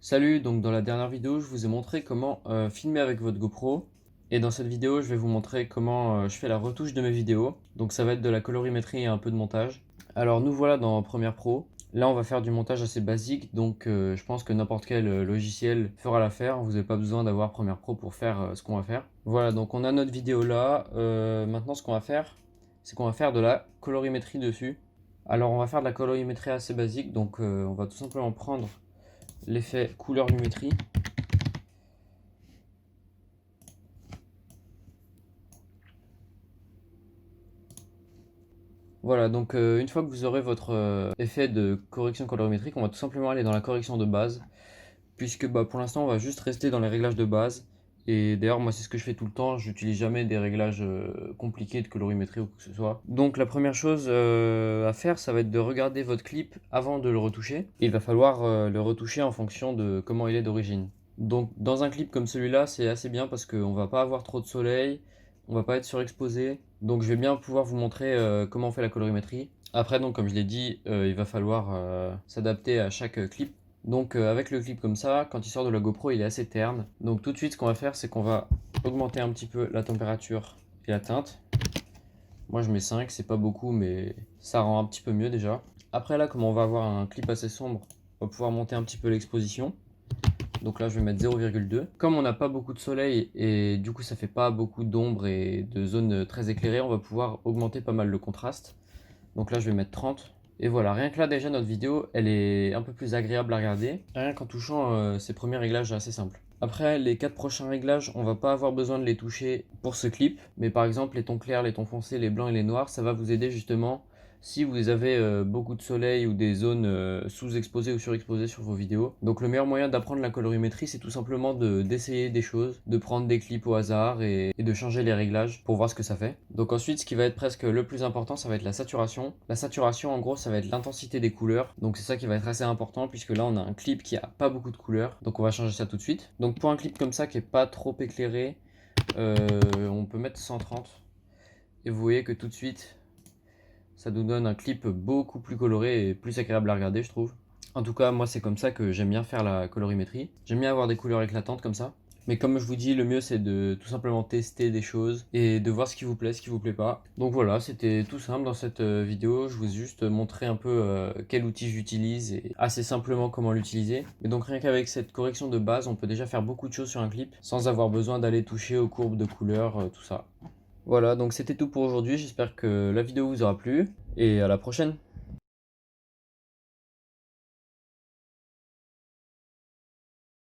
Salut, donc dans la dernière vidéo, je vous ai montré comment filmer avec votre GoPro. Et dans cette vidéo, je vais vous montrer comment je fais la retouche de mes vidéos. Donc ça va être de la colorimétrie et un peu de montage. Alors nous voilà dans Premiere Pro. Là, on va faire du montage assez basique, donc je pense que n'importe quel logiciel fera l'affaire. Vous n'avez pas besoin d'avoir Premiere Pro pour faire ce qu'on va faire. Voilà, donc on a notre vidéo là. Maintenant, ce qu'on va faire, c'est qu'on va faire de la colorimétrie dessus. Alors on va faire de la colorimétrie assez basique, donc on va tout simplement prendre l'effet couleur lumétrie. Voilà, donc une fois que vous aurez votre effet de correction colorimétrique, on va tout simplement aller dans la correction de base, puisque pour l'instant on va juste rester dans les réglages de base. Et d'ailleurs moi c'est ce que je fais tout le temps, j'utilise jamais des réglages compliqués de colorimétrie ou quoi que ce soit. Donc la première chose à faire, ça va être de regarder votre clip avant de le retoucher. Et il va falloir le retoucher en fonction de comment il est d'origine. Donc dans un clip comme celui-là, c'est assez bien parce qu'on va pas avoir trop de soleil, on va pas être surexposé. Donc je vais bien pouvoir vous montrer comment on fait la colorimétrie. Après, donc comme je l'ai dit, il va falloir s'adapter à chaque clip. Donc avec le clip comme ça, quand il sort de la GoPro, il est assez terne. Donc tout de suite, ce qu'on va faire, c'est qu'on va augmenter un petit peu la température et la teinte. Moi je mets 5, c'est pas beaucoup, mais ça rend un petit peu mieux déjà. Après là, comme on va avoir un clip assez sombre, on va pouvoir monter un petit peu l'exposition. Donc là je vais mettre 0,2. Comme on n'a pas beaucoup de soleil et du coup ça fait pas beaucoup d'ombre et de zones très éclairées, on va pouvoir augmenter pas mal le contraste. Donc là je vais mettre 30. Et voilà, rien que là déjà notre vidéo elle est un peu plus agréable à regarder, rien qu'en touchant ces premiers réglages assez simples. Après les 4 prochains réglages, on va pas avoir besoin de les toucher pour ce clip, mais par exemple les tons clairs, les tons foncés, les blancs et les noirs, ça va vous aider justement si vous avez beaucoup de soleil ou des zones sous-exposées ou surexposées sur vos vidéos. Donc le meilleur moyen d'apprendre la colorimétrie, c'est tout simplement d'essayer des choses, de prendre des clips au hasard et de changer les réglages pour voir ce que ça fait. Donc ensuite, ce qui va être presque le plus important, ça va être la saturation. La saturation, en gros, ça va être l'intensité des couleurs. Donc c'est ça qui va être assez important puisque là, on a un clip qui a pas beaucoup de couleurs. Donc on va changer ça tout de suite. Donc pour un clip comme ça qui est pas trop éclairé, on peut mettre 130. Et vous voyez que tout de suite, ça nous donne un clip beaucoup plus coloré et plus agréable à regarder, je trouve. En tout cas, moi, c'est comme ça que j'aime bien faire la colorimétrie. J'aime bien avoir des couleurs éclatantes comme ça. Mais comme je vous dis, le mieux c'est de tout simplement tester des choses et de voir ce qui vous plaît, ce qui vous plaît pas. Donc voilà, c'était tout simple dans cette vidéo. Je vous ai juste montré un peu quel outil j'utilise et assez simplement comment l'utiliser. Et donc rien qu'avec cette correction de base, on peut déjà faire beaucoup de choses sur un clip sans avoir besoin d'aller toucher aux courbes de couleurs, tout ça. Voilà, donc c'était tout pour aujourd'hui. J'espère que la vidéo vous aura plu et à la prochaine.